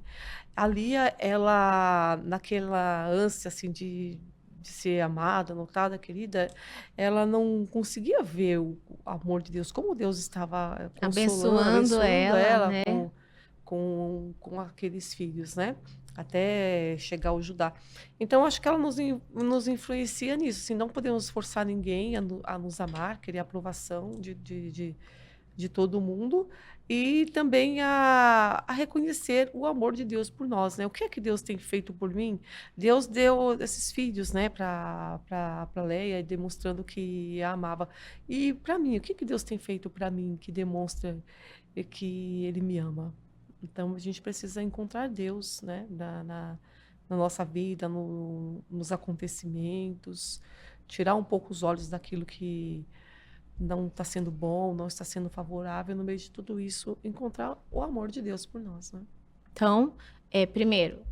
A Lia, ela, naquela ânsia assim, de ser amada, notada, querida, ela não conseguia ver o amor de Deus, como Deus estava abençoando ela, né? com aqueles filhos, né? Até chegar ao Judá. Então, acho que ela nos influencia nisso. Assim, não podemos forçar ninguém a nos amar, querer a aprovação de todo mundo, e também a reconhecer o amor de Deus por nós, né? O que é que Deus tem feito por mim? Deus deu esses filhos, né, para Leia, demonstrando que a amava. E para mim, o que Deus tem feito para mim que demonstra que Ele me ama? Então, a gente precisa encontrar Deus, né, na nossa vida, nos acontecimentos, tirar um pouco os olhos daquilo que não está sendo bom, não está sendo favorável, no meio de tudo isso, encontrar o amor de Deus por nós, né? Então, primeiro,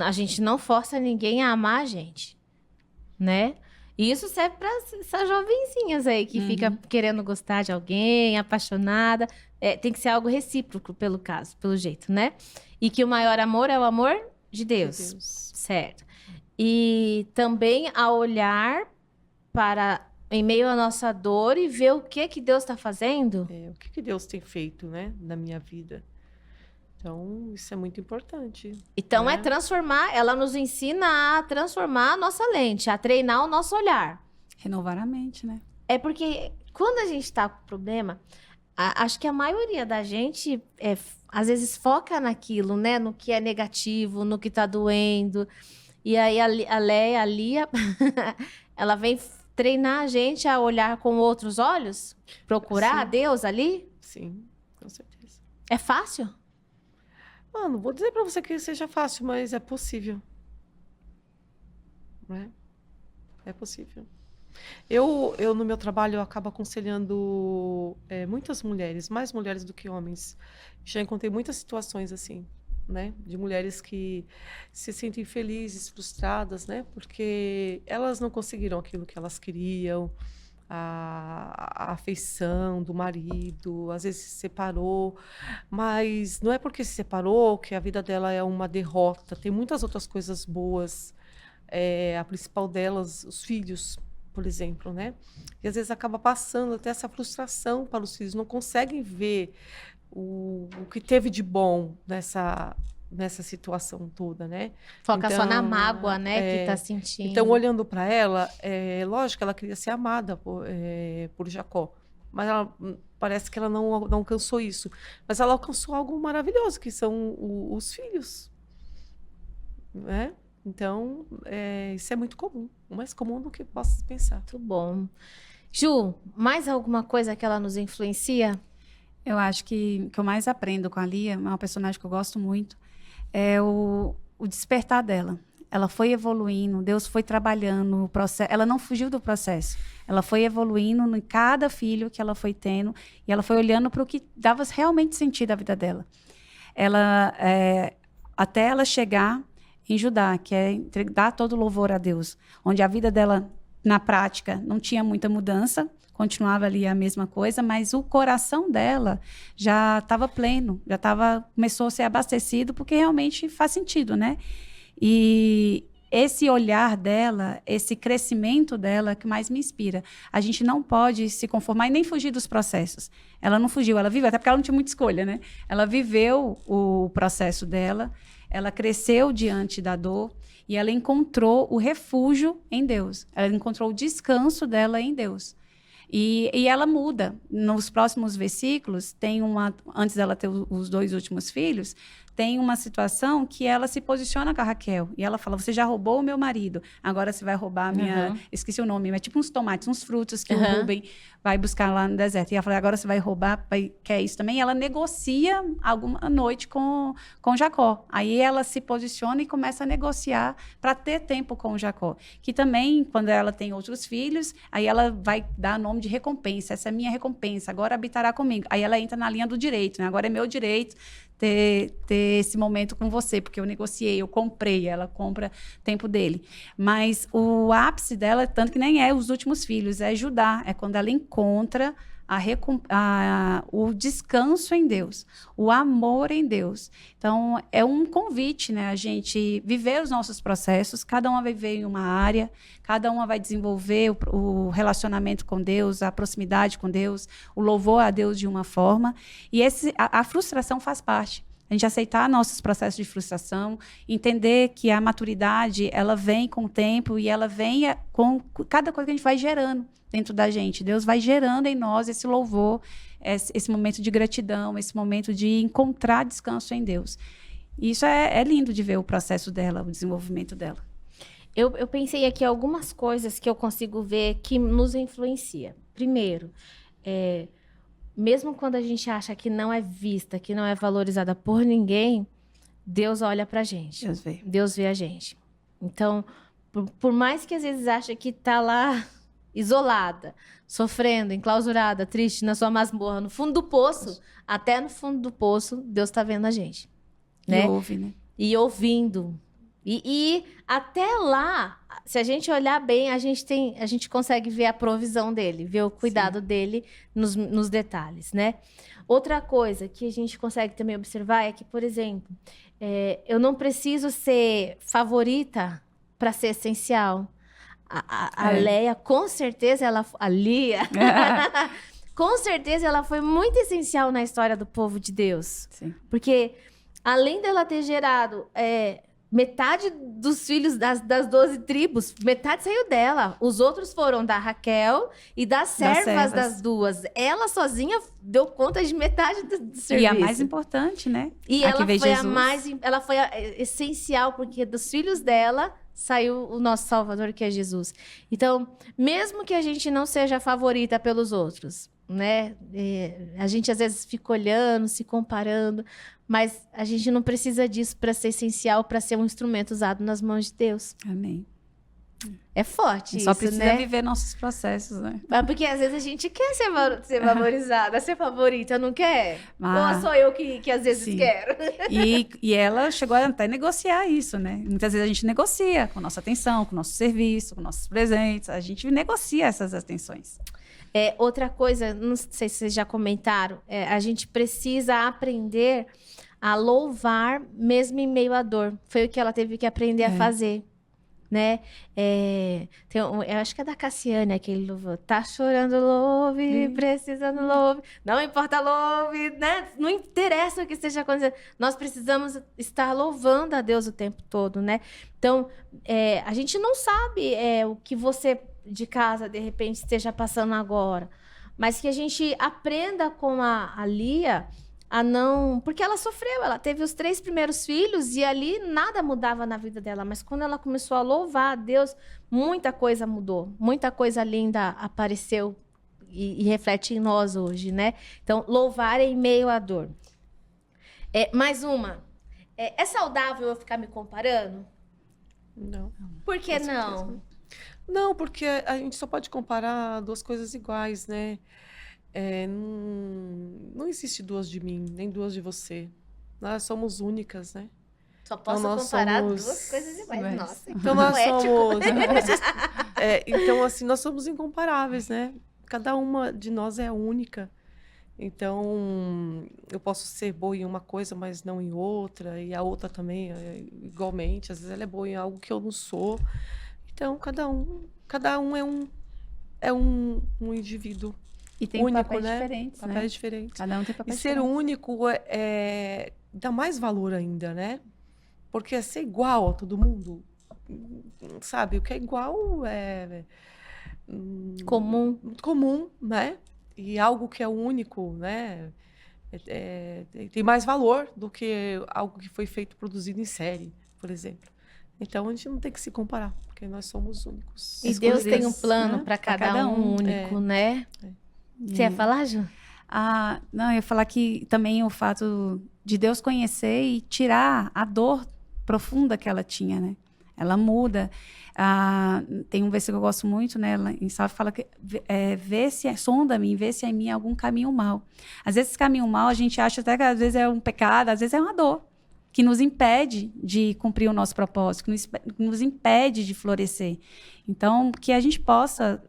a gente não força ninguém a amar a gente, né? E isso serve para essas jovenzinhas aí que fica querendo gostar de alguém, apaixonada. Tem que ser algo recíproco, pelo jeito, né? E que o maior amor é o amor de Deus. Certo. E também a olhar para, em meio à nossa dor, e ver o que Deus está fazendo. O que Deus tem feito, né, na minha vida. Então, isso é muito importante. Então, né? ela nos ensina a transformar a nossa lente, a treinar o nosso olhar. Renovar a mente, né? É porque quando a gente está com problema, acho que a maioria da gente, às vezes, foca naquilo, né? No que é negativo, no que tá doendo. E aí a Lia, ela vem treinar a gente a olhar com outros olhos? Procurar a Deus ali? Sim, com certeza. É fácil? Não vou dizer para você que seja fácil, mas é possível. Né? É possível. Eu, no meu trabalho, eu acabo aconselhando muitas mulheres, mais mulheres do que homens. Já encontrei muitas situações assim, né? De mulheres que se sentem felizes, frustradas, né? Porque elas não conseguiram aquilo que elas queriam, a afeição do marido, às vezes se separou, mas não é porque se separou que a vida dela é uma derrota. Tem muitas outras coisas boas, a principal delas, os filhos, por exemplo, né? E às vezes acaba passando até essa frustração para os filhos, não conseguem ver o que teve de bom nessa situação toda, né? Foca só na Então, mágoa, né, que tá sentindo. Então, olhando para ela, lógico que ela queria ser amada por Jacó, mas parece que ela não alcançou isso. Mas ela alcançou algo maravilhoso, que são os filhos, né? Então, isso é muito comum, mais comum do que possa pensar. Muito bom. Ju, mais alguma coisa que ela nos influencia? Eu acho que o que eu mais aprendo com a Lia, é uma personagem que eu gosto muito, é o despertar dela. Ela foi evoluindo, Deus foi trabalhando o processo. Ela não fugiu do processo. Ela foi evoluindo em cada filho que ela foi tendo e ela foi olhando para o que dava realmente sentido à vida dela. Até ela chegar em Judá, que é dar todo louvor a Deus, onde a vida dela, na prática, não tinha muita mudança, continuava ali a mesma coisa, mas o coração dela já estava pleno, começou a ser abastecido, porque realmente faz sentido, né? E esse olhar dela, esse crescimento dela é que mais me inspira. A gente não pode se conformar e nem fugir dos processos. Ela não fugiu, ela viveu, até porque ela não tinha muita escolha, né? Ela viveu o processo dela, ela cresceu diante da dor e ela encontrou o refúgio em Deus. Ela encontrou o descanso dela em Deus. E ela muda. Nos próximos versículos, antes dela ter os 2 últimos filhos, tem uma situação que ela se posiciona com a Raquel. E ela fala, você já roubou o meu marido, agora você vai roubar a minha... Esqueci o nome, mas tipo uns tomates, uns frutos que o Rúben vai buscar lá no deserto. E ela fala, agora você vai roubar, quer isso também? E ela negocia alguma noite com Jacó. Aí ela se posiciona e começa a negociar para ter tempo com Jacó. Que também, quando ela tem outros filhos, aí ela vai dar nome de recompensa. Essa é a minha recompensa, agora habitará comigo. Aí ela entra na linha do direito, né? Agora é meu direito ter esse momento com você, porque eu negociei, eu comprei, ela compra tempo dele. Mas o ápice dela, tanto que nem é os últimos filhos, é Judá, é quando ela encontra o descanso em Deus, o amor em Deus. Então, é um convite, né, a gente viver os nossos processos, cada uma vai viver em uma área, cada uma vai desenvolver o relacionamento com Deus, a proximidade com Deus, o louvor a Deus de uma forma, e a frustração faz parte. A gente aceitar nossos processos de frustração, entender que a maturidade, ela vem com o tempo e ela vem com cada coisa que a gente vai gerando dentro da gente. Deus vai gerando em nós esse louvor, esse momento de gratidão, esse momento de encontrar descanso em Deus. E isso é lindo de ver o processo dela, o desenvolvimento dela. Eu pensei aqui algumas coisas que eu consigo ver que nos influencia. Primeiro, mesmo quando a gente acha que não é vista, que não é valorizada por ninguém, Deus olha pra gente. Deus vê a gente. Então, por mais que às vezes ache que tá lá isolada, sofrendo, enclausurada, triste, na sua masmorra, no fundo do poço, até no fundo do poço, Deus tá vendo a gente. Né? E ouve, né? E ouvindo. E até lá, se a gente olhar bem, a gente consegue ver a provisão dele, ver o cuidado dele nos detalhes, né? Outra coisa que a gente consegue também observar é que, por exemplo, eu não preciso ser favorita para ser essencial. A Leia, com certeza, a Lia, com certeza ela foi muito essencial na história do povo de Deus. Sim. Porque, além dela ter gerado... metade dos filhos das 12 tribos, metade saiu dela. Os outros foram da Raquel e das servas das duas. Ela sozinha deu conta de metade do serviço. E a mais importante, né? E ela foi essencial, porque dos filhos dela saiu o nosso Salvador, que é Jesus. Então, mesmo que a gente não seja a favorita pelos outros, né? A gente às vezes fica olhando, se comparando, mas a gente não precisa disso para ser essencial, para ser um instrumento usado nas mãos de Deus. Amém. É forte Só isso, precisa né? viver nossos processos, né? Mas porque às vezes a gente quer ser valorizada, ser favorita, não quer? Ah, Ou sou eu que às vezes sim. quero? E ela chegou a até negociar isso, né? Muitas vezes a gente negocia com nossa atenção, com nosso serviço, com nossos presentes. A gente negocia essas atenções. Outra coisa, não sei se vocês já comentaram, a gente precisa aprender a louvar mesmo em meio à dor. Foi o que ela teve que aprender a fazer, né? Eu acho que é da Cassiane aquele louvor. Tá chorando, louve, precisando, louve. Não importa, louve, né? Não interessa o que esteja acontecendo. Nós precisamos estar louvando a Deus o tempo todo, né? Então, a gente não sabe o que você de casa, de repente, esteja passando agora. Mas que a gente aprenda com a Lia a não... Porque ela sofreu, ela teve os 3 primeiros filhos e ali nada mudava na vida dela. Mas quando ela começou a louvar a Deus, muita coisa mudou. Muita coisa linda apareceu e reflete em nós hoje, né? Então, louvar em meio à dor. Mais uma. É saudável eu ficar me comparando? Não. Por que Com não? certeza. Não, porque a gente só pode comparar 2 coisas iguais, né? Não existe 2 de mim, nem 2 de você. Nós somos únicas, né? Só posso nós comparar somos- 2 coisas iguais. Mas- Nossa, que Então nós poético. somos. Então, assim, nós somos incomparáveis, né? Cada uma de nós é única. Então, eu posso ser boa em uma coisa, mas não em outra, e a outra também, igualmente. Às vezes ela é boa em algo que eu não sou. Então, cada um é um indivíduo E tem único, papéis né? diferentes, né? Papéis diferentes. Cada um tem E papéis ser diferentes. único dá mais valor ainda, né? Porque ser igual a todo mundo, sabe? O que é igual é Comum. muito comum, né? E algo que é único, né? Tem mais valor do que algo que foi feito, produzido em série, por exemplo. Então, a gente não tem que se comparar, porque nós somos únicos. E Deus tem um Exclusivos, plano né? para Pra cada cada um um. único, né? Você ia falar, Ju? Não, eu ia falar que também o fato de Deus conhecer e tirar a dor profunda que ela tinha, né? Ela muda. Tem um versículo que eu gosto muito, né? Ela, em Salmo fala que sonda-me, vê se há em mim algum caminho mal. Às vezes esse caminho mal a gente acha até que às vezes é um pecado, às vezes é uma dor que nos impede de cumprir o nosso propósito, que nos impede de florescer. Então, que a gente possa,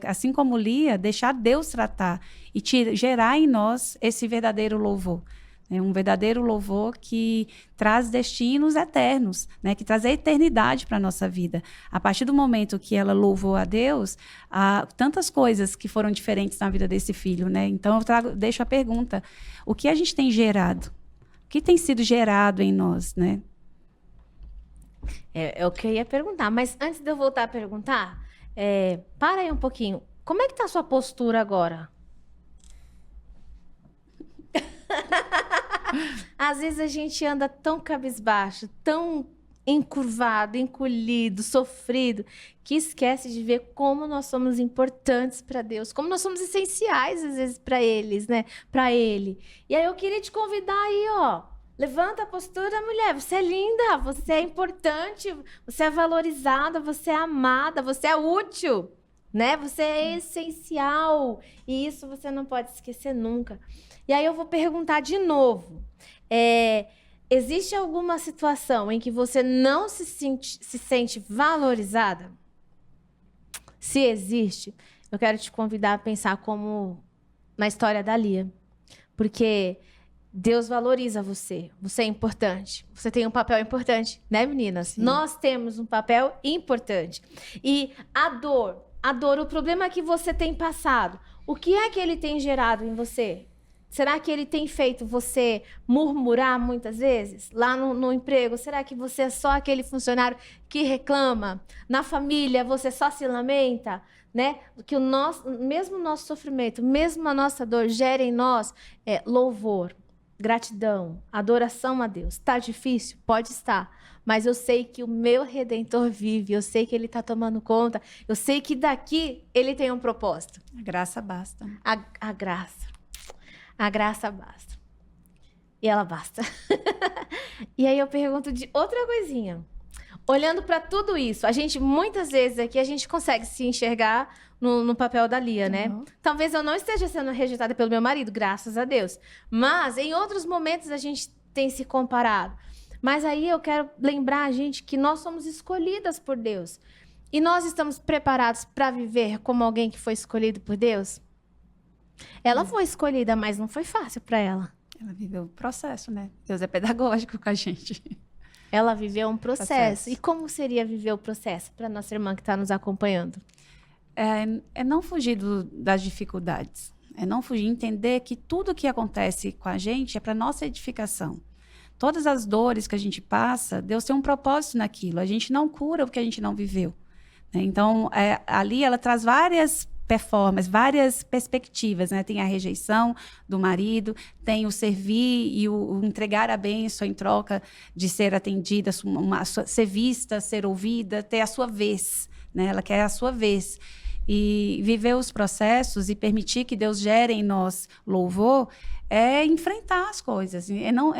assim como Lia, deixar Deus tratar e gerar em nós esse verdadeiro louvor. Um verdadeiro louvor que traz destinos eternos, né? Que traz a eternidade para a nossa vida. A partir do momento que ela louvou a Deus, tantas coisas que foram diferentes na vida desse filho, né? Então, deixo a pergunta, o que a gente tem gerado? O que tem sido gerado em nós, né? É o que eu ia perguntar. Mas antes de eu voltar a perguntar, para aí um pouquinho. Como é que tá a sua postura agora? Às vezes a gente anda tão cabisbaixo, tão encurvado, encolhido, sofrido, que esquece de ver como nós somos importantes para Deus, como nós somos essenciais às vezes para eles, né? Para Ele. E aí eu queria te convidar aí, ó. Levanta a postura, mulher. Você é linda, você é importante, você é valorizada, você é amada, você é útil, né? Você é essencial. E isso você não pode esquecer nunca. E aí eu vou perguntar de novo. Existe alguma situação em que você não se sente valorizada? Se existe, eu quero te convidar a pensar como na história da Lia. Porque Deus valoriza você. Você é importante. Você tem um papel importante, né, meninas? Sim. Nós temos um papel importante. E a dor, o problema que você tem passado, o que é que ele tem gerado em você? Será que ele tem feito você murmurar muitas vezes? Lá no emprego, será que você é só aquele funcionário que reclama? Na família, você só se lamenta? Né? Que mesmo o nosso sofrimento, mesmo a nossa dor, gera em nós louvor, gratidão, adoração a Deus. Está difícil? Pode estar. Mas eu sei que o meu Redentor vive, eu sei que Ele está tomando conta, eu sei que daqui Ele tem um propósito. A graça basta. A graça. A graça basta. E ela basta. E aí eu pergunto de outra coisinha. olhando para tudo isso, a gente, muitas vezes aqui, a gente consegue se enxergar no papel da Lia, né? Talvez eu não esteja sendo rejeitada pelo meu marido, graças a Deus. Mas, em outros momentos, a gente tem se comparado. Mas aí eu quero lembrar a gente que nós somos escolhidas por Deus. E nós estamos preparados para viver como alguém que foi escolhido por Deus? Ela foi escolhida, mas não foi fácil para ela. Ela viveu o processo, né? Deus é pedagógico com a gente. Ela viveu um processo. E como seria viver o processo para nossa irmã que está nos acompanhando? É não fugir das dificuldades. É não fugir, entender que tudo que acontece com a gente é para nossa edificação. Todas as dores que a gente passa, Deus tem um propósito naquilo. A gente não cura o que a gente não viveu. Né? Então, ali ela traz várias performances, várias perspectivas, né? Tem a rejeição do marido, tem o servir e o entregar a bênção em troca de ser atendida, ser vista, ser ouvida, ter a sua vez, né? Ela quer a sua vez. E viver os processos e permitir que Deus gere em nós louvor é enfrentar as coisas, não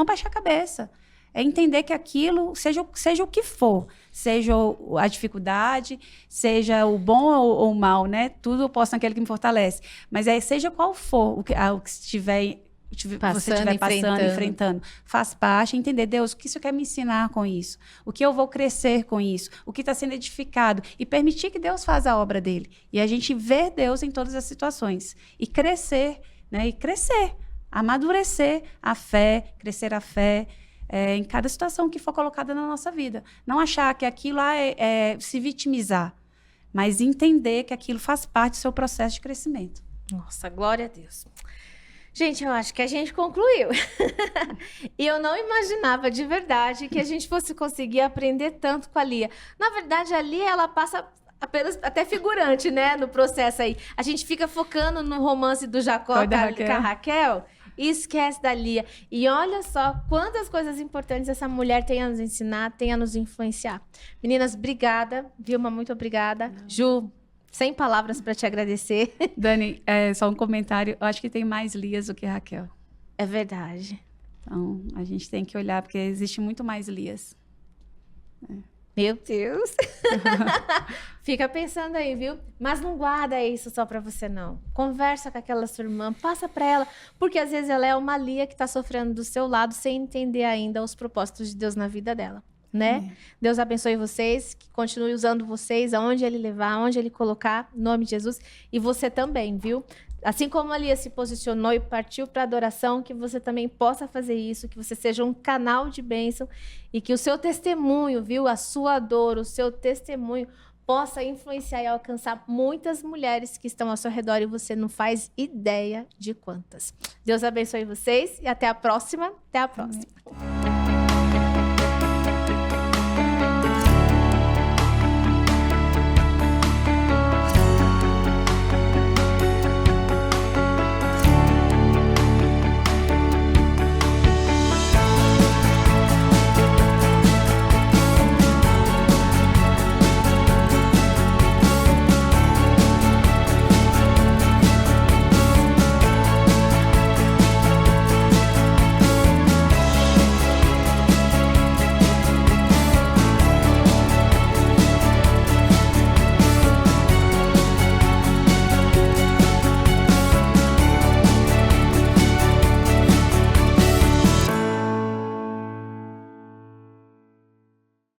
baixar a cabeça. É entender que aquilo, seja o que for, seja a dificuldade, seja o bom ou o mal, né? Tudo eu posso naquele que me fortalece. Mas seja qual for o que você estiver passando, enfrentando, faz parte, entender, Deus, o que isso quer me ensinar com isso? O que eu vou crescer com isso? O que está sendo edificado? E permitir que Deus faça a obra dele. E a gente ver Deus em todas as situações. E crescer, né? E crescer, amadurecer a fé, crescer a fé, em cada situação que for colocada na nossa vida. Não achar que aquilo é se vitimizar, mas entender que aquilo faz parte do seu processo de crescimento. Nossa, glória a Deus. Gente, eu acho que a gente concluiu. E eu não imaginava de verdade que a gente fosse conseguir aprender tanto com a Lia. Na verdade, a Lia, ela passa apenas até figurante, né, no processo aí. A gente fica focando no romance do Jacó com a Raquel e esquece da Lia. E olha só quantas coisas importantes essa mulher tem a nos ensinar, tem a nos influenciar. Meninas, obrigada. Vilma, muito obrigada. Ju, sem palavras para te agradecer. Dani, só um comentário. Eu acho que tem mais Lias do que Raquel. É verdade. Então, a gente tem que olhar, porque existe muito mais Lias. Meu Deus. Fica pensando aí, viu? Mas não guarda isso só pra você, não. Conversa com aquela sua irmã, passa pra ela, porque às vezes ela é uma Lia que tá sofrendo do seu lado sem entender ainda os propósitos de Deus na vida dela, né? Deus abençoe vocês, que continue usando vocês aonde Ele levar, aonde Ele colocar, em nome de Jesus. E você também, viu? Assim como a Lia se posicionou e partiu para a adoração, que você também possa fazer isso, que você seja um canal de bênção e que o seu testemunho, viu? A sua dor, o seu testemunho possa influenciar e alcançar muitas mulheres que estão ao seu redor e você não faz ideia de quantas. Deus abençoe vocês e até a próxima. Até a próxima.